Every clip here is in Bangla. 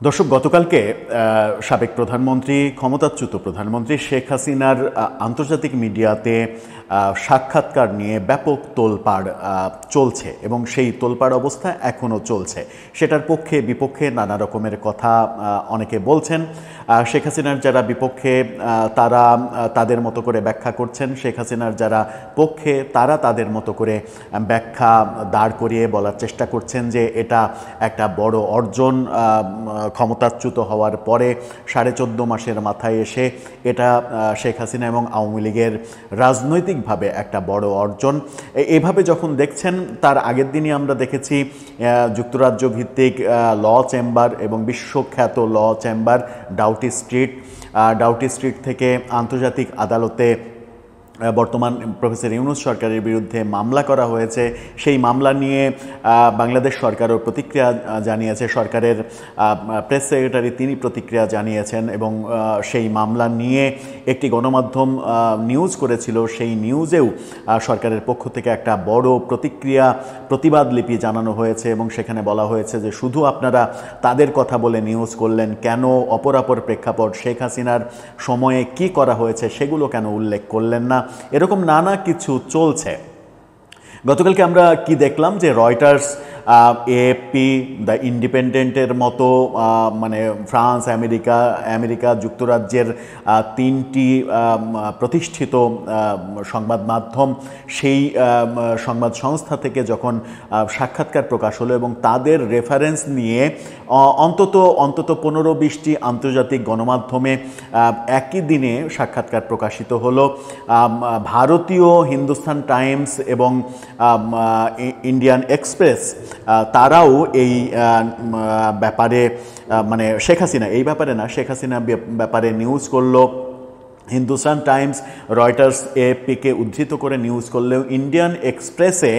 দর্শক, গতকালকে সাবেক প্রধানমন্ত্রী, ক্ষমতাচ্যুত প্রধানমন্ত্রী শেখ হাসিনার আন্তর্জাতিক মিডিয়াতে সাক্ষাৎকার নিয়ে ব্যাপক তোলপাড় চলছে এবং সেই তোলপাড় অবস্থা এখনও চলছে। সেটার পক্ষে বিপক্ষে নানা রকমের কথা অনেকে বলছেন। শেখ হাসিনার যারা বিপক্ষে তারা তাদের মতো করে ব্যাখ্যা করছেন, শেখ হাসিনার যারা পক্ষে তারা তাদের মতো করে ব্যাখ্যা দাঁড় করিয়ে বলার চেষ্টা করছেন যে এটা একটা বড় অর্জন। ক্ষমতাচ্যুত হওয়ার পরে 14.5 মাসের মাথায় এসে এটা শেখ হাসিনা এবং আওয়ামী লীগের রাজনৈতিকভাবে একটা বড় অর্জন। এভাবে যখন দেখছেন, তার আগের দিনই আমরা দেখেছি যুক্তরাজ্য ভিত্তিক ল চেম্বার এবং বিশ্বখ্যাত ল চেম্বার ডাউটি স্ট্রিট থেকে আন্তর্জাতিক আদালতে বর্তমান প্রফেসর ইউনূস সরকারের বিরুদ্ধে মামলা করা হয়েছে। সেই মামলা নিয়ে বাংলাদেশ সরকারও প্রতিক্রিয়া জানিয়েছে। সরকারের প্রেস সেক্রেটারি তিনি প্রতিক্রিয়া জানিয়েছেন এবং সেই মামলা নিয়ে একটি গণমাধ্যম নিউজ করেছিল। সেই নিউজেও সরকারের পক্ষ থেকে একটা বড় প্রতিবাদ লিপি জানানো হয়েছে এবং সেখানে বলা হয়েছে যে শুধু আপনারা তাদের কথা বলে নিউজ করলেন, কেন অপরাপর প্রেক্ষাপট শেখ হাসিনার সময়ে কি করা হয়েছে সেগুলো কেন উল্লেখ করলেন না। এরকম নানা কিছু চলছে। গতকালকে আমরা কি দেখলাম যে রয়টার্স, এএফপি, দ্য ইন্ডিপেন্ডেন্টের মতো মানে ফ্রান্স, আমেরিকা যুক্তরাজ্যের 3টি প্রতিষ্ঠিত সংবাদ মাধ্যম, সেই সংবাদ সংস্থা থেকে যখন সাক্ষাৎকার প্রকাশ হলো এবং তাদের রেফারেন্স নিয়ে অন্তত 15-20টি আন্তর্জাতিক গণমাধ্যমে একই দিনে সাক্ষাৎকার প্রকাশিত হলো। ভারতীয় হিন্দুস্তান টাইমস এবং ইন্ডিয়ান এক্সপ্রেস তারাও এই ব্যাপারে মানে শেখ হাসিনা এই ব্যাপারে না, শেখ হাসিনা ব্যাপারে নিউজ করলো। হিন্দুস্তান টাইমস, রয়টার্স, এএফপিকে উদ্ধৃত করে নিউজ করলেও ইন্ডিয়ান এক্সপ্রেসে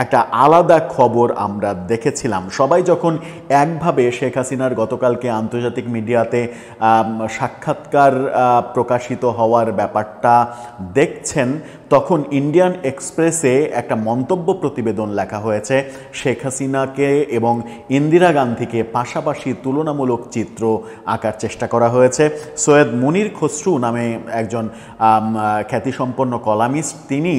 একটা আলাদা খবর আমরা দেখেছিলাম। সবাই যখন একভাবে শেখ হাসিনার গতকালকে আন্তর্জাতিক মিডিয়াতে সাক্ষাৎকার প্রকাশিত হওয়ার ব্যাপারটা দেখছেন, তখন ইন্ডিয়ান এক্সপ্রেসে একটা মন্তব্য প্রতিবেদন লেখা হয়েছে। শেখ হাসিনাকে এবং ইন্দিরা গান্ধীকে পাশাপাশি তুলনামূলক চিত্র আঁকার চেষ্টা করা হয়েছে। সৈয়দ মুনির খসরু নামে একজন খ্যাতিসম্পন্ন কলামিস্ট, তিনি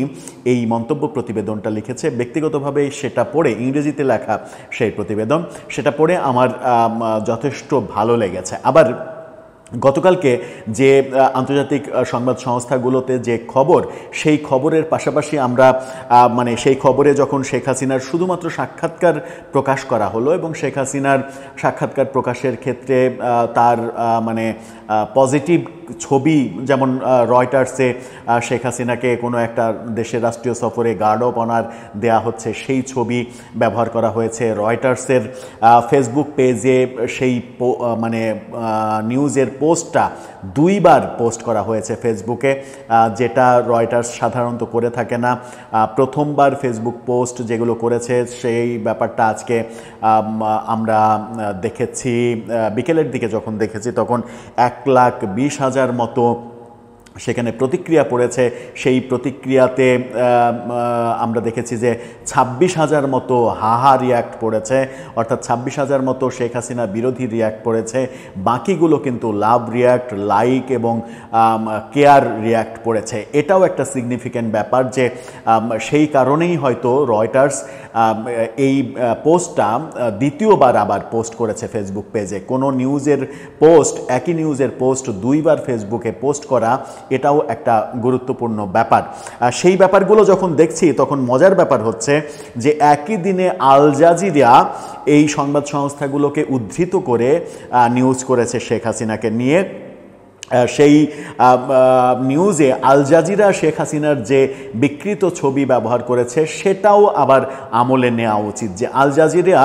এই মন্তব্য প্রতিবেদনটা লিখেছে। ব্যক্তিগতভাবে সেটা পড়ে, ইংরেজিতে লেখা সেই প্রতিবেদন, সেটা পড়ে আমার যথেষ্ট ভালো লেগেছে। আবার গতকালকে যে আন্তর্জাতিক সংবাদ সংস্থাগুলোতে যে খবর, সেই খবরের পাশাপাশি আমরা মানে সেই খবরে যখন শেখ হাসিনার শুধুমাত্র সাক্ষাৎকার প্রকাশ করা হলো এবং শেখ হাসিনার সাক্ষাৎকার প্রকাশের ক্ষেত্রে তার মানে পজিটিভ ছবি, যেমন রয়টার্সে শেখ হাসিনাকে কোনো একটা দেশের রাষ্ট্রীয় সফরে গার্ড অফ অনার দেয়া হচ্ছে, সেই ছবি ব্যবহার করা হয়েছে। রয়টার্সের ফেসবুক পেজে সেই মানে নিউজের পোস্টটা 2বার পোস্ট করা হয়েছে ফেসবুকে, যেটা রয়টার্স সাধারণত করে থাকে না। প্রথমবার ফেসবুক পোস্ট যেগুলো করেছে সেই ব্যাপারটা আজকে আমরা দেখেছি, বিকেলের দিকে যখন দেখেছি তখন 1,20,000 মতো সেখানে প্রতিক্রিয়া পড়েছে। সেই প্রতিক্রিয়াতে আমরা দেখেছি যে 26,000 মতো হাহা রিয়াক্ট পড়েছে, অর্থাৎ 26,000 মতো শেখ হাসিনা বিরোধী রিয়াক্ট পড়েছে। বাকিগুলো কিন্তু লাভ রিয়াক্ট, লাইক এবং কেয়ার রিয়াক্ট পড়েছে। এটাও একটা সিগনিফিক্যান্ট ব্যাপার যে সেই কারণেই হয়তো রয়টার্স এই পোস্টটা দ্বিতীয়বার আবার পোস্ট করেছে ফেসবুক পেজে। কোনো নিউজের পোস্ট, একই নিউজের পোস্ট 2বার ফেসবুকে পোস্ট করা, এটাও একটা গুরুত্বপূর্ণ ব্যাপার। সেই ব্যাপারগুলো যখন দেখছি তখন মজার ব্যাপার হচ্ছে যে একই দিনে আল জাজিরা এই সংবাদ সংস্থাগুলোকে উদ্ধৃত করে নিউজ করেছে শেখ হাসিনাকে নিয়ে। সেই নিউজে আল জাজিরা শেখ হাসিনার যে বিকৃত ছবি ব্যবহার করেছে সেটাও আবার আমলে নেওয়া উচিত, যে আল জাজিরা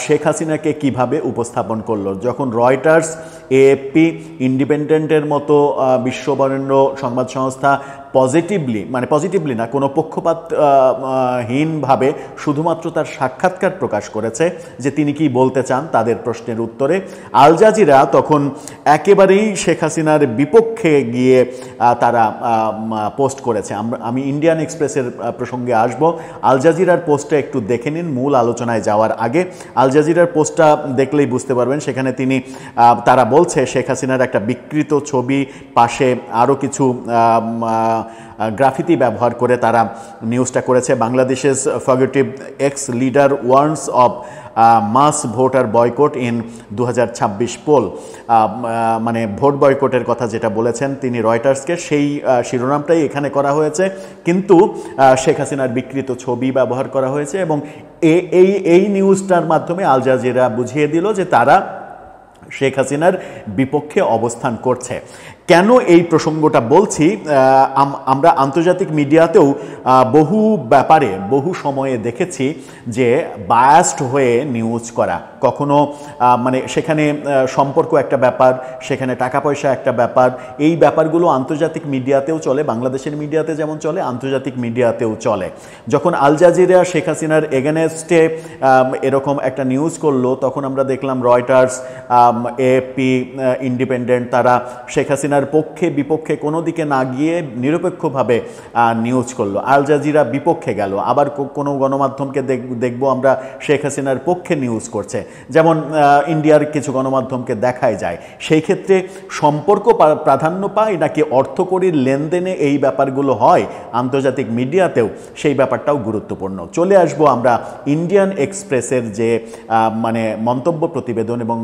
শেখ হাসিনাকে কিভাবে উপস্থাপন করলো। যখন রয়টার্স, এএফপি, ইন্ডিপেন্ডেন্টের মতো বিশ্ববরেণ্য সংবাদ সংস্থা পজিটিভলি না, কোনো পক্ষপাতহীনভাবে শুধুমাত্র তার সাক্ষাৎকার প্রকাশ করেছে যে তিনি কি বলতে চান তাদের প্রশ্নের উত্তরে। আল জাজিরা তখন একেবারেই শেখ হাসিনার বিপক্ষে গিয়ে তারা পোস্ট করেছে। আমি ইন্ডিয়ান এক্সপ্রেসের প্রসঙ্গে আসব। আল জাজিরার পোস্টটা একটু দেখে নিন মূল আলোচনায় যাওয়ার আগে। আল জাজিরার পোস্টটা দেখলেই বুঝতে পারবেন, সেখানে তারা বলছে শেখ হাসিনার একটা বিকৃত ছবি, পাশে আরও কিছু গ্রাফিতি ব্যবহার করে তারা নিউজটা করেছে। বাংলাদেশের fugitive ex leader warns of mass voter boycott in 2026 poll, মানে ভোট বয়কটের কথা যেটা বলেছেন তিনি রয়টার্সকে, সেই শিরোনামটাই এখানে করা হয়েছে, কিন্তু শেখ হাসিনার বিকৃত ছবি ব্যবহার করা হয়েছে। এবং এই নিউজটার মাধ্যমে আল জাজিরা বুঝিয়ে দিল যে তারা শেখ হাসিনার বিপক্ষে অবস্থান করছে। কেন এই প্রসঙ্গটা বলছি, আমরা আন্তর্জাতিক মিডিয়াতেও বহু ব্যাপারে বহু সময়ে দেখেছি যে বায়াসড হয়ে নিউজ করা, কখনো মানে সেখানে সম্পর্ক একটা ব্যাপার, সেখানে টাকা পয়সা একটা ব্যাপার, এই ব্যাপারগুলো আন্তর্জাতিক মিডিয়াতেও চলে, বাংলাদেশের মিডিয়াতে যেমন চলে আন্তর্জাতিক মিডিয়াতেও চলে। যখন আল জাজিরা শেখ হাসিনার এগেনেস্টে এরকম একটা নিউজ করলো, তখন আমরা দেখলাম রয়টার্স, এএফপি, ইন্ডিপেন্ডেন্ট, তারা শেখ হাসিনার পক্ষে বিপক্ষে কোনো দিকে না গিয়ে নিরপেক্ষভাবে নিউজ করলো। আল জাজিরা বিপক্ষে গেল, আবার কোনো গণমাধ্যমকে দেখবো আমরা শেখ হাসিনার পক্ষে নিউজ করছে, যেমন ইন্ডিয়ার কিছু গণমাধ্যমকে দেখাই যায়। সেই ক্ষেত্রে সম্পর্ক প্রাধান্য পায় নাকি অর্থকরীর লেনদেনে এই ব্যাপারগুলো হয় আন্তর্জাতিক মিডিয়াতেও, সেই ব্যাপারটাও গুরুত্বপূর্ণ। চলে আসবো আমরা ইন্ডিয়ান এক্সপ্রেসের যে মানে মন্তব্য প্রতিবেদন এবং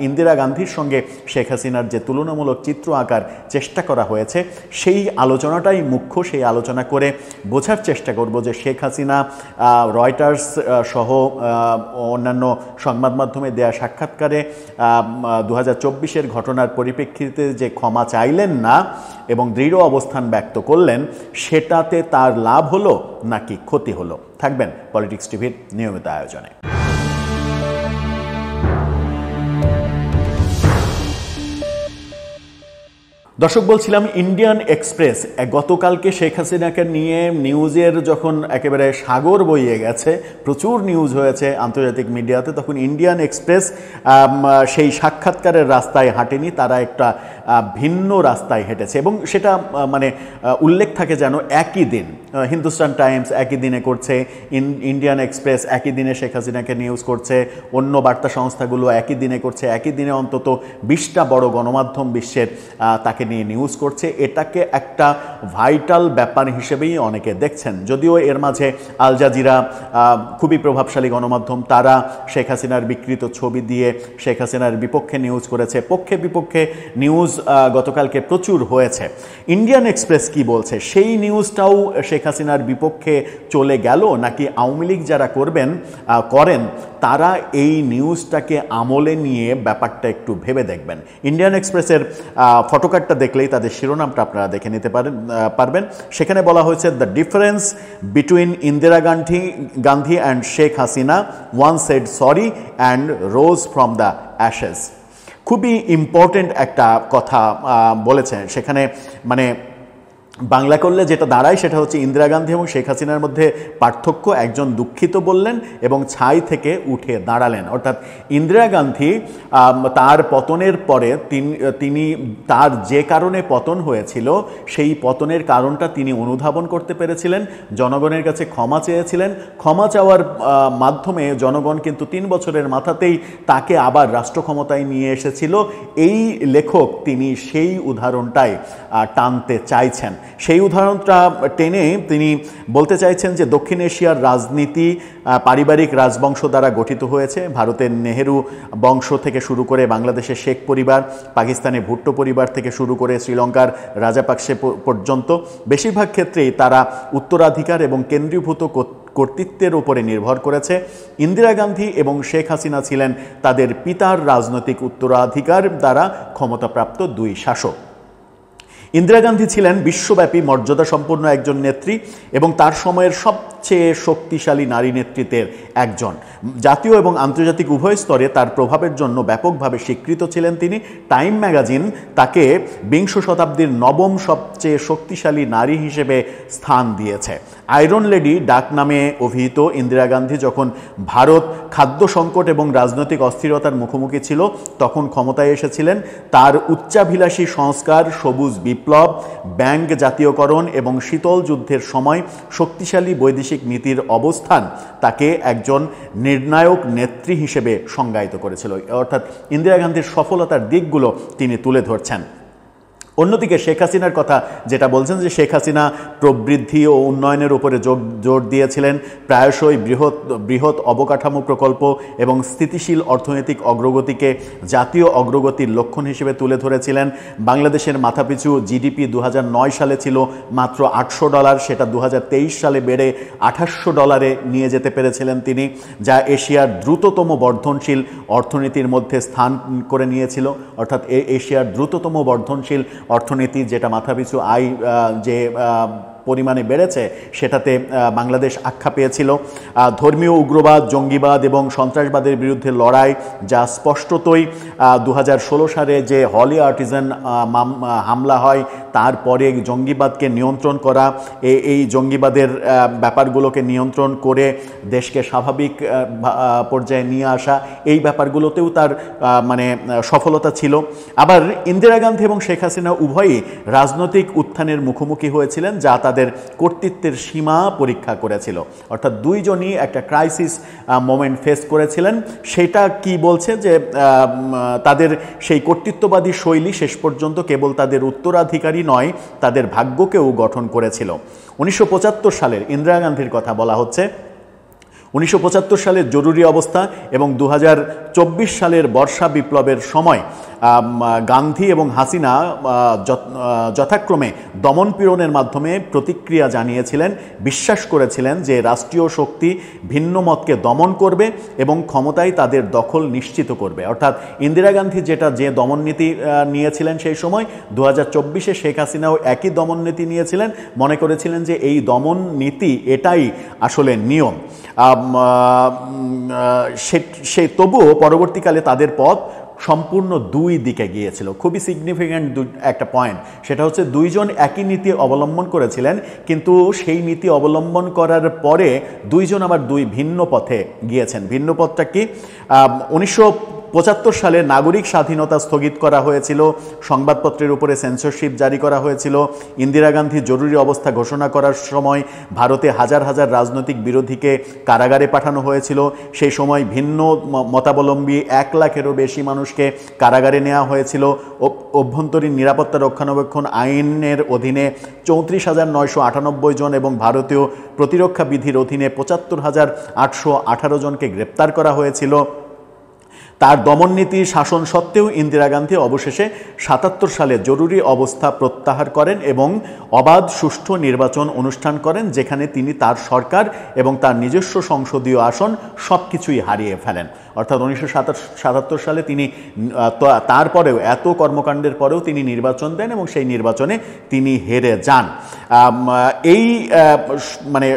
ইন্দিরা গান্ধীর সঙ্গে শেখ হাসিনার যে তুলনামূলক চিত্র আঁকার চেষ্টা করা হয়েছে, সেই আলোচনাটাই মুখ্য। সেই আলোচনা করে বোঝার চেষ্টা করব যে শেখ হাসিনা রয়টার্স সহ অন্যান্য সংবাদ মাধ্যমে দেয়া সাক্ষাৎকারে 2024-এর ঘটনার পরিপ্রেক্ষিতে যে ক্ষমা চাইলেন না এবং দৃঢ় অবস্থান ব্যক্ত করলেন, সেটাতে তার লাভ হলো নাকি ক্ষতি হলো। থাকবেন পলিটিক্স টিভির নিয়মিত আয়োজনে। দর্শক, বলছিলাম ইন্ডিয়ান এক্সপ্রেস গতকালকে শেখ হাসিনাকে নিয়ে নিউজের যখন একেবারে সাগর বইয়ে গেছে, প্রচুর নিউজ হয়েছে আন্তর্জাতিক মিডিয়াতে, তখন ইন্ডিয়ান এক্সপ্রেস সেই সাক্ষাৎকারের রাস্তায় হাঁটেনি, তারা একটা ভিন্ন রাস্তায় হেঁটেছে। এবং সেটা মানে উল্লেখ থাকে যেন একই দিন হিন্দুস্তান টাইমস একই দিনে করছে, ইন্ডিয়ান এক্সপ্রেস একই দিনে শেখ হাসিনাকে নিউজ করছে, অন্য বার্তা সংস্থাগুলো একই দিনে করছে, একই দিনে অন্তত 20টা বড় গণমাধ্যম বিশ্বের তাকে নিয়ে নিউজ করছে। এটাকে একটা ভাইটাল ব্যাপার হিসেবেই অনেকে দেখছেন। যদিও এর মাঝে আল জাজিরা খুবই প্রভাবশালী গণমাধ্যম, তারা শেখ হাসিনার বিকৃত ছবি দিয়ে শেখ হাসিনার বিপক্ষে নিউজ করেছে। পক্ষে বিপক্ষে নিউজ গতকালকে প্রচুর হয়েছে। ইন্ডিয়ান এক্সপ্রেস কি বলছে, সেই নিউজটাও শেখ হাসিনার বিপক্ষে চলে গেল নাকি আওয়ামী লীগ যারা করেন তারা এই নিউজটাকে আমলে নিয়ে ব্যাপারটা একটু ভেবে দেখবেন। ইন্ডিয়ান এক্সপ্রেসের ফটোকার্ডটা দেখলেই তাদের শিরোনামটা আপনারা দেখে নিতে পারবেন। সেখানে বলা হয়েছে, the difference between Indira Gandhi and Sheikh Hasina, one said sorry and rose from the ashes. খুবই ইম্পর্টেন্ট একটা কথা বলেছেন সেখানে, মানে বাংলা করলে যেটা দাঁড়ায় সেটা হচ্ছে ইন্দিরা গান্ধী এবং শেখ হাসিনার মধ্যে পার্থক্য, একজন দুঃখিত বললেন এবং ছাই থেকে উঠে দাঁড়ালেন। অর্থাৎ ইন্দিরা গান্ধী তার পতনের পরে তিনি তার যে কারণে পতন হয়েছিল সেই পতনের কারণটা তিনি অনুধাবন করতে পেরেছিলেন, জনগণের কাছে ক্ষমা চেয়েছিলেন। ক্ষমা চাওয়ার মাধ্যমে জনগণ কিন্তু 3 বছরের মাথাতেই তাকে আবার রাষ্ট্র ক্ষমতায় নিয়ে এসেছিল। এই লেখক তিনি সেই উদাহরণটাই টানতে চাইছেন। সেই উদাহরণটা টেনে তিনি বলতে চাইছেন যে দক্ষিণ এশিয়ার রাজনীতি পারিবারিক রাজবংশ দ্বারা গঠিত হয়েছে। ভারতের নেহেরু বংশ থেকে শুরু করে বাংলাদেশের শেখ পরিবার, পাকিস্তানে ভুট্টো পরিবার থেকে শুরু করে শ্রীলঙ্কার রাজাপাকসে পর্যন্ত বেশিরভাগ ক্ষেত্রেই তারা উত্তরাধিকার এবং কেন্দ্রীভূত কর্তৃত্বের উপরে নির্ভর করেছে। ইন্দিরা গান্ধী এবং শেখ হাসিনা ছিলেন তাদের পিতার রাজনৈতিক উত্তরাধিকার দ্বারা ক্ষমতাপ্রাপ্ত 2 শাসক। ইন্দিরা গান্ধী ছিলেন বিশ্বব্যাপী মর্যাদা সম্পন্ন একজন নেত্রী এবং তার সময়ের সবচেয়ে শক্তিশালী নারী নেতৃত্বের একজন। জাতীয় এবং আন্তর্জাতিক উভয় স্তরে তার প্রভাবের জন্য ব্যাপকভাবে স্বীকৃত ছিলেন তিনি। টাইম ম্যাগাজিন তাকে বিংশ শতাব্দীর নবম সবচেয়ে শক্তিশালী নারী হিসেবে স্থান দিয়েছে। আয়রন লেডি ডাক নামে অভিহিত ইন্দিরা গান্ধী যখন ভারত খাদ্য সংকট এবং রাজনৈতিক অস্থিরতার মুখোমুখি ছিল তখন ক্ষমতায় এসেছিলেন। তার উচ্চাভিলাষী সংস্কার, সবুজ বিপ্লব, ব্যাংক জাতীয়করণ এবং শীতল যুদ্ধের সময় শক্তিশালী বৈদেশিক নীতির অবস্থান তাকে একজন নির্ণায়ক নেত্রী হিসেবে সংজ্ঞায়িত করেছিল। অর্থাৎ ইন্দিরা গান্ধীর সফলতার দিকগুলো তিনি তুলে ধরছেন। অন্যদিকে শেখ হাসিনার কথা যেটা বলছেন যে শেখ হাসিনা প্রবৃদ্ধি ও উন্নয়নের উপরে জোর দিয়েছিলেন, প্রায়শই বৃহৎ অবকাঠামো প্রকল্প এবং স্থিতিশীল অর্থনৈতিক অগ্রগতিকে জাতীয় অগ্রগতির লক্ষণ হিসেবে তুলে ধরেছিলেন। বাংলাদেশের মাথাপিছু জিডিপি 2009 সালে ছিল মাত্র $800, সেটা 2023 সালে বেড়ে $2800 নিয়ে যেতে পেরেছিলেন তিনি, যা এশিয়ার দ্রুততম বর্ধনশীল অর্থনীতির মধ্যে স্থান করে নিয়েছিল। অর্থাৎ এশিয়ার দ্রুততম বর্ধনশীল অর্থনীতি, যেটা মাথাপিছু আয় যে পরিমাণে বেড়েছে সেটাতে বাংলাদেশ আখ্যা পেয়েছিল। ধর্মীয় উগ্রবাদ, জঙ্গিবাদ এবং সন্ত্রাসবাদের বিরুদ্ধে লড়াই, যা স্পষ্টতই 2016 সালে যে হলি আর্টিজান হামলা হয় তারপরে জঙ্গিবাদকে নিয়ন্ত্রণ করা, এই জঙ্গিবাদের ব্যাপারগুলোকে নিয়ন্ত্রণ করে দেশকে স্বাভাবিক পর্যায়ে নিয়ে আসা, এই ব্যাপারগুলোতেও তার মানে সফলতা ছিল। আবার ইন্দিরা গান্ধী এবং শেখ হাসিনা উভয়ই রাজনৈতিক উত্থানের মুখোমুখি হয়েছিলেন যা তাদের কর্তৃত্বের সীমা পরীক্ষা করেছিল। অর্থাৎ দুইজনই একটা ক্রাইসিস মোমেন্ট ফেস করেছিলেন। সেটা কি বলছে যে তাদের সেই কর্তৃত্ববাদী শৈলী শেষ পর্যন্ত কেবল তাদের উত্তরাধিকারী নয়, তাদের ভাগ্যকেও গঠন করেছিল। 1975 সালের ইন্দিরা গান্ধীর কথা বলা হচ্ছে। 1975 সালের জরুরি অবস্থা এবং 2024 সালের বর্ষা বিপ্লবের সময় গান্ধী এবং হাসিনা যথাক্রমে দমনপীড়নের মাধ্যমে প্রতিক্রিয়া জানিয়েছিলেন, বিশ্বাস করেছিলেন যে রাষ্ট্রীয় শক্তি ভিন্ন মতকে দমন করবে এবং ক্ষমতায় তাদের দখল নিশ্চিত করবে। অর্থাৎ ইন্দিরা গান্ধী যে দমননীতি নিয়েছিলেন সেই সময় 2024-এ শেখ হাসিনাও একই দমননীতি নিয়েছিলেন, মনে করেছিলেন যে এই দমন নীতি এটাই আসলে নিয়ম। সে তবুও পরবর্তীকালে তাদের পথ সম্পূর্ণ দুই দিকে গিয়েছিল। খুবই সিগনিফিক্যান্ট একটা পয়েন্ট, সেটা হচ্ছে দুইজন একই নীতি অবলম্বন করেছিলেন, কিন্তু সেই নীতি অবলম্বন করার পরে দুইজন আবার দুই ভিন্ন পথে গিয়েছেন। ভিন্ন পথটা কি? 1975 সালে নাগরিক স্বাধীনতা স্থগিত করা হয়েছিল, সংবাদপত্রের উপরে সেন্সরশিপ জারি করা হয়েছিল। ইন্দিরা গান্ধী জরুরি অবস্থা ঘোষণা করার সময় ভারতে হাজার হাজার রাজনৈতিক বিরোধীকে কারাগারে পাঠানো হয়েছিল। সেই সময় ভিন্ন মতাবলম্বী 1 লাখেরও বেশি মানুষকে কারাগারে নেওয়া হয়েছিল। অভ্যন্তরীণ নিরাপত্তা রক্ষণাবেক্ষণ আইনের অধীনে 34,998 জন এবং ভারতীয় প্রতিরক্ষা বিধির অধীনে 75,818 জনকে গ্রেপ্তার করা হয়েছিল। তার দমননীতি শাসন সত্ত্বেও ইন্দিরা গান্ধী অবশেষে 77 সালে জরুরি অবস্থা প্রত্যাহার করেন এবং অবাধ সুষ্ঠু নির্বাচন অনুষ্ঠান করেন, যেখানে তিনি তার সরকার এবং তার নিজস্ব সংসদীয় আসন সব কিছুই হারিয়ে ফেলেন। অর্থাৎ 1977 সালে তিনি তারপরেও এত কর্মকাণ্ডের পরেও তিনি নির্বাচন দেন এবং সেই নির্বাচনে তিনি হেরে যান। এই মানে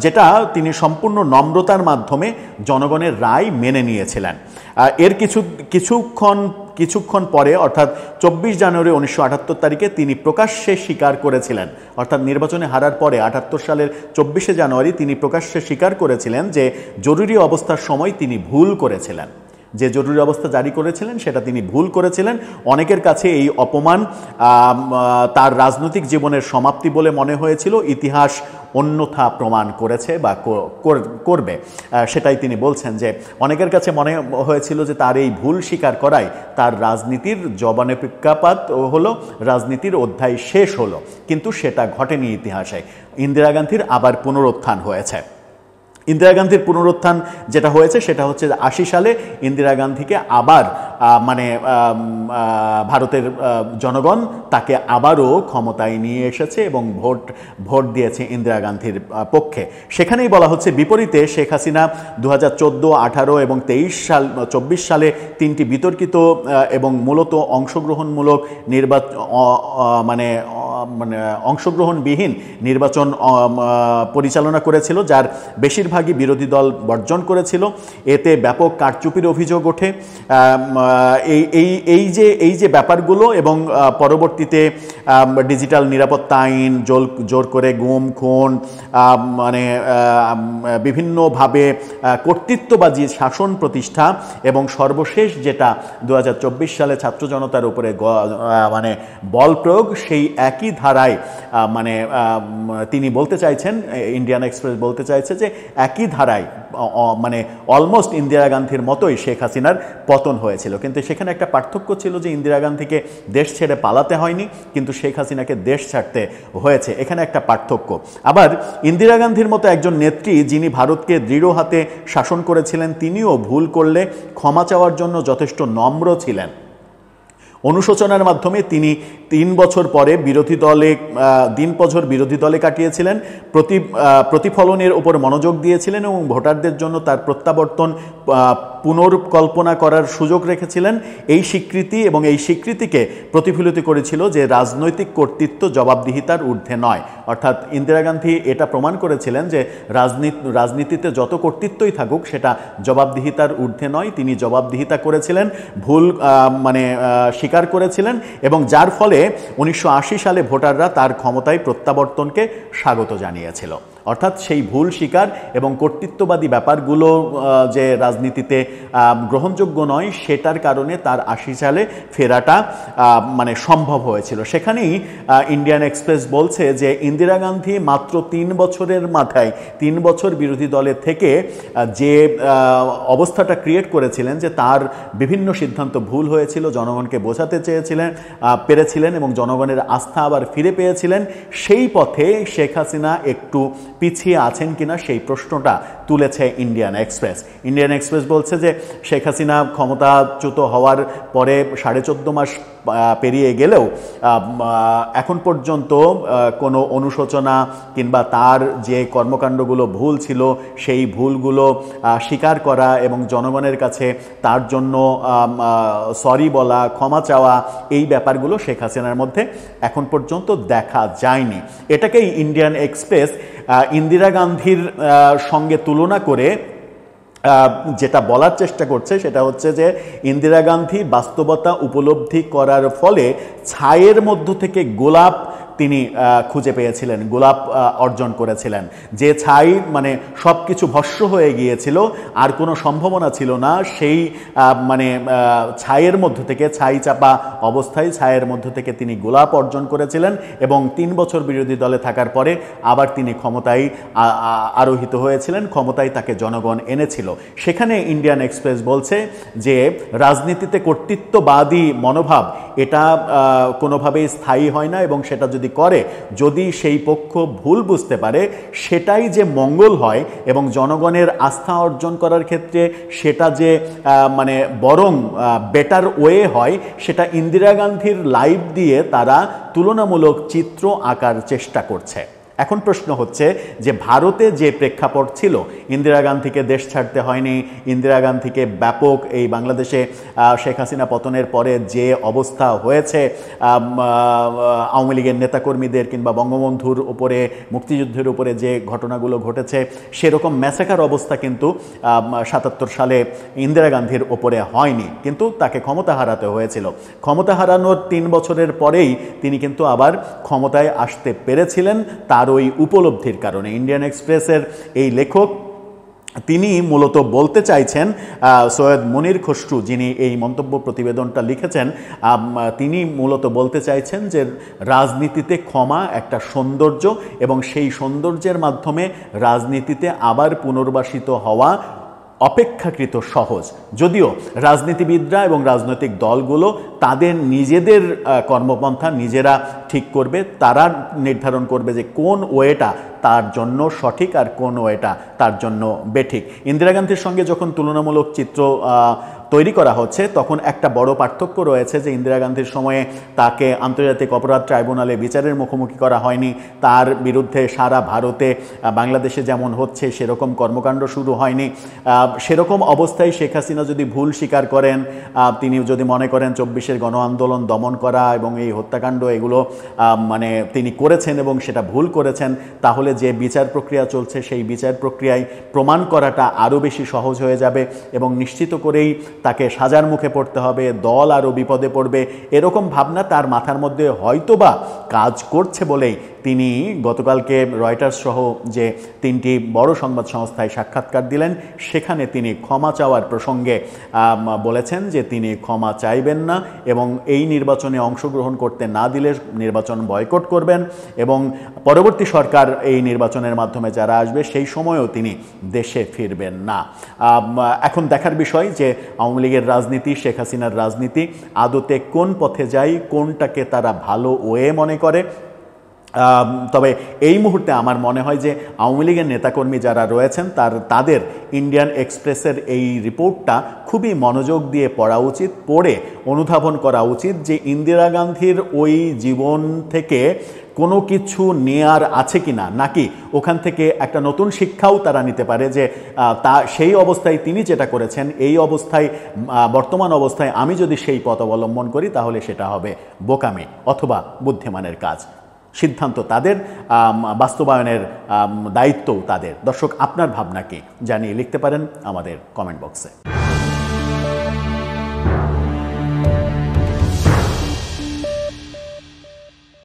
যেটা তিনি সম্পূর্ণ নম্রতার মাধ্যমে জনগণের রায় মেনে নিয়েছিলেন। এর কিছুক্ষণ পরে অর্থাৎ 24 জানুয়ারি 1978 তারিখে তিনি প্রকাশ্যে স্বীকার করেছিলেন, অর্থাৎ নির্বাচনে হারার পরে 78 সালের 24শে জানুয়ারি তিনি প্রকাশ্যে স্বীকার করেছিলেন যে জরুরি অবস্থার সময় তিনি ভুল করেছিলেন, যে জরুরি অবস্থা জারি করেছিলেন সেটা তিনি ভুল করেছিলেন। অনেকের কাছে এই অপমান তার রাজনৈতিক জীবনের সমাপ্তি বলে মনে হয়েছিল, ইতিহাস অন্যথা প্রমাণ করেছে বা করবে, সেটাই তিনি বলছেন যে অনেকের কাছে মনে হয়েছিল যে তার এই ভুল স্বীকার করাই তার রাজনীতির জবানপ্রেক্ষাপাত হলো, রাজনীতির অধ্যায় শেষ হলো, কিন্তু সেটা ঘটেনি ইতিহাসে। ইন্দিরা গান্ধীর আবার পুনরুত্থান হয়েছে। ইন্দিরা গান্ধীর পুনরুত্থান যেটা হয়েছে সেটা হচ্ছে 80 সালে ইন্দিরা গান্ধীকে আবার মানে ভারতের জনগণ তাকে আবারও ক্ষমতায় নিয়ে এসেছে এবং ভোট দিয়েছে ইন্দিরা গান্ধীর পক্ষে। সেখানেই বলা হচ্ছে বিপরীতে শেখ হাসিনা 2014, 18 এবং 24 সালে 3টি বিতর্কিত এবং মূলত অংশগ্রহণমূলক মানে অংশগ্রহণবিহীন নির্বাচন পরিচালনা করেছিল, যার বেশিরভাগই বিরোধী দল বর্জন করেছিল। এতে ব্যাপক কারচুপির অভিযোগ ওঠে। এই যে ব্যাপারগুলো এবং পরবর্তীতে ডিজিটাল নিরাপত্তা আইন, জোর করে গুম খুন, মানে বিভিন্নভাবে কর্তৃত্ববাদী শাসন প্রতিষ্ঠা এবং সর্বশেষ যেটা 2024 সালে ছাত্র জনতার উপরে মানে বল প্রয়োগ, সেই একই ধারায় মানে তিনি বলতে চাইছেন, ইন্ডিয়ান এক্সপ্রেস বলতে চাইছে যে একই ধারায় মানে অলমোস্ট ইন্দিরা গান্ধীর মতোই শেখ হাসিনার পতন হয়েছিল। কিন্তু সেখানে একটা পার্থক্য ছিল যে ইন্দিরা গান্ধীকে দেশ ছেড়ে পালাতে হয়নি, কিন্তু শেখ হাসিনাকে দেশ ছাড়তে হয়েছে। এখানে একটা পার্থক্য। আবার ইন্দিরা গান্ধীর মতো একজন নেত্রী যিনি ভারতকে দৃঢ় হাতে শাসন করেছিলেন, তিনিও ভুল করলে ক্ষমা চাওয়ার জন্য যথেষ্ট নম্র ছিলেন। অনুশোচনার মাধ্যমে তিনি 3 বছর পরে বিরোধী দলে কাটিয়েছিলেন, প্রতিফলনের উপর মনোযোগ দিয়েছিলেন এবং ভোটারদের জন্য তার প্রত্যাবর্তন পুনর্কল্পনা করার সুযোগ রেখেছিলেন। এই স্বীকৃতি এবং এই স্বীকৃতিকে প্রতিফলিত করেছিল যে রাজনৈতিক কর্তৃত্ব জবাবদিহিতার ঊর্ধ্বে নয়। অর্থাৎ ইন্দিরা গান্ধী এটা প্রমাণ করেছিলেন যে রাজনীতিতে যত কর্তৃত্বই থাকুক সেটা জবাবদিহিতার ঊর্ধ্বে নয়। তিনি জবাবদিহিতা করেছিলেন, ভুল মানে স্বীকার করেছিলেন এবং যার ফলে 1980 সালে ভোটাররা তার ক্ষমতায় প্রত্যাবর্তনকে স্বাগত জানিয়েছিল। অর্থাৎ সেই ভুল স্বীকার এবং কর্তৃত্ববাদী ব্যাপারগুলো যে রাজনীতিতে গ্রহণযোগ্য নয়, সেটার কারণে তার 80 সালে ফেরাটা মানে সম্ভব হয়েছিল। সেখানেই ইন্ডিয়ান এক্সপ্রেস বলছে যে ইন্দিরা গান্ধী মাত্র 3 বছরের মাথায় 3 বছর বিরোধী দলে থেকে যে অবস্থাটা ক্রিয়েট করেছিলেন যে তার বিভিন্ন সিদ্ধান্ত ভুল হয়েছিল, জনগণকে বোঝাতে পেরেছিলেন এবং জনগণের আস্থা আবার ফিরে পেয়েছিলেন, সেই পথে শেখ হাসিনা একটু পিছিয়ে আছেন কিনা সেই প্রশ্নটা তুলেছে ইন্ডিয়ান এক্সপ্রেস। ইন্ডিয়ান এক্সপ্রেস বলছে যে শেখ হাসিনা ক্ষমতাচ্যুত হওয়ার পরে 14.5 মাস পেরিয়ে গেলেও এখন পর্যন্ত কোনো অনুশোচনা কিংবা তার যে কর্মকাণ্ডগুলো ভুল ছিল সেই ভুলগুলো স্বীকার করা এবং জনগণের কাছে তার জন্য সরি বলা, ক্ষমা চাওয়া, এই ব্যাপারগুলো শেখ হাসিনার মধ্যে এখন পর্যন্ত দেখা যায়নি। এটাকেই ইন্ডিয়ান এক্সপ্রেস ইন্দিরা গান্ধীর সঙ্গে তুলনা করে যেটা বলার চেষ্টা করছে সেটা হচ্ছে যে ইন্দিরা গান্ধী বাস্তবতা উপলব্ধি করার ফলে ছায়ের মধ্য থেকে গোলাপ তিনি খুঁজে পেয়েছিলেন, গোলাপ অর্জন করেছিলেন। যে ছাই মানে সব কিছু ভস্ম হয়ে গিয়েছিল, আর কোনো সম্ভাবনা ছিল না, সেই মানে ছায়ের মধ্য থেকে, ছাই চাপা অবস্থায় ছায়ের মধ্য থেকে তিনি গোলাপ অর্জন করেছিলেন এবং 3 বছর বিরোধী দলে থাকার পরে আবার তিনি ক্ষমতায় আরোহিত হয়েছিলেন, ক্ষমতায় তাকে জনগণ এনেছিল। সেখানে ইন্ডিয়ান এক্সপ্রেস বলছে যে রাজনীতিতে কর্তৃত্ববাদী মনোভাব এটা কোনোভাবেই স্থায়ী হয় না এবং সেটা যদি সেই পক্ষ ভুল বুঝতে পারে সেটাই যে মঙ্গল হয় এবং জনগণের আস্থা অর্জন করার ক্ষেত্রে সেটা যে মানে বরং বেটার ওয়ে হয়, সেটা ইন্দিরা গান্ধীর লাইফ দিয়ে তারা তুলনামূলক চিত্র আঁকার চেষ্টা করছে। এখন প্রশ্ন হচ্ছে যে ভারতে যে প্রেক্ষাপট ছিল, ইন্দিরা গান্ধীকে দেশ ছাড়তে হয়নি, ইন্দিরা গান্ধীকে ব্যাপক এই বাংলাদেশে শেখ হাসিনা পতনের পরে যে অবস্থা হয়েছে, আওয়ামী লীগের নেতাকর্মীদের কিংবা বঙ্গবন্ধুর উপরে, মুক্তিযুদ্ধের উপরে যে ঘটনাগুলো ঘটেছে, সেরকম ম্যাসাকার অবস্থা কিন্তু 77 সালে ইন্দিরা গান্ধীর ওপরে হয়নি, কিন্তু তাকে ক্ষমতা হারাতে হয়েছিল। ক্ষমতা হারানোর 3 বছরের পরেই তিনি কিন্তু আবার ক্ষমতায় আসতে পেরেছিলেন তার ওই উপলব্ধির কারণে। ইন্ডিয়ান এক্সপ্রেসের এই লেখক তিনি মূলত বলতে চাইছেন, সৈয়দ মনির খসরু যিনি এই মন্তব্য প্রতিবেদনটা লিখেছেন, তিনি মূলত বলতে চাইছেন যে রাজনীতিতে ক্ষমা একটা সৌন্দর্য এবং সেই সৌন্দর্যের মাধ্যমে রাজনীতিতে আবার পুনর্বাসিত হওয়া অপেক্ষাকৃত সহজ। যদিও রাজনীতিবিদরা এবং রাজনৈতিক দলগুলো তাদের নিজেদের কর্মপন্থা নিজেরা ঠিক করবে, তারা নির্ধারণ করবে যে কোন ওয়েটা তার জন্য সঠিক আর কোন ওয়েটা তার জন্য বেঠিক। ইন্দিরা গান্ধীর সঙ্গে যখন তুলনামূলক চিত্র তৈরি করা হচ্ছে, তখন একটা বড় পার্থক্য রয়েছে যে ইন্দিরা গান্ধীর সময়ে তাকে আন্তর্জাতিক অপরাধ ট্রাইব্যুনালে বিচারের মুখোমুখি করা হয়নি, তার বিরুদ্ধে সারা ভারতে বাংলাদেশে যেমন হচ্ছে সেরকম কর্মকাণ্ড শুরু হয়নি। সেরকম অবস্থায় শেখ হাসিনা যদি ভুল স্বীকার করেন, তিনি যদি মনে করেন 24-এর গণ আন্দোলন দমন করা এবং এই হত্যাকাণ্ড এগুলো মানে তিনি করেছেন এবং সেটা ভুল করেছেন, তাহলে যে বিচার প্রক্রিয়া চলছে সেই বিচার প্রক্রিয়ায় প্রমাণ করাটা আরও বেশি সহজ হয়ে যাবে এবং নিশ্চিত করেই তাকে সাজার মুখে পড়তে হবে, দল আরও বিপদে পড়বে, এরকম ভাবনা তার মাথার মধ্যে হয়তোবা কাজ করছে বলেই তিনি গতকালকে রয়টার্স সহ যে 3টি বড় সংবাদ সংস্থায় সাক্ষাৎকার দিলেন, সেখানে তিনি ক্ষমা চাওয়ার প্রসঙ্গে বলেছেন যে তিনি ক্ষমা চাইবেন না এবং এই নির্বাচনে অংশগ্রহণ করতে না দিলে নির্বাচন বয়কট করবেন এবং পরবর্তী সরকার এই নির্বাচনের মাধ্যমে যারা আসবে সেই সময়ও তিনি দেশে ফিরবেন না। এখন দেখার বিষয় যে আওয়ামী লীগের রাজনীতি, শেখ হাসিনার রাজনীতি আদতে কোন পথে যায়, কোনটাকে তারা ভালো ওয়ে মনে করে। তবে এই মুহূর্তে আমার মনে হয় যে আওয়ামী লীগের নেতাকর্মী যারা রয়েছেন তাদের ইন্ডিয়ান এক্সপ্রেসের এই রিপোর্টটা খুবই মনোযোগ দিয়ে পড়া উচিত, পড়ে অনুধাবন করা উচিত যে ইন্দিরা গান্ধীর ওই জীবন থেকে কোনো কিছু নেয়ার আছে কি না, নাকি ওখান থেকে একটা নতুন শিক্ষাও তারা নিতে পারে যে সেই অবস্থায় তিনি যেটা করেছেন এই অবস্থায়, বর্তমান অবস্থায় আমি যদি সেই পথ অবলম্বন করি তাহলে সেটা হবে বোকামি অথবা বুদ্ধিমানের কাজ। সিদ্ধান্ত তাদের, বাস্তবায়নের দায়িত্বও তাদের। দর্শক, আপনার ভাবনা কি জানিয়ে লিখতে পারেন আমাদের কমেন্ট বক্সে।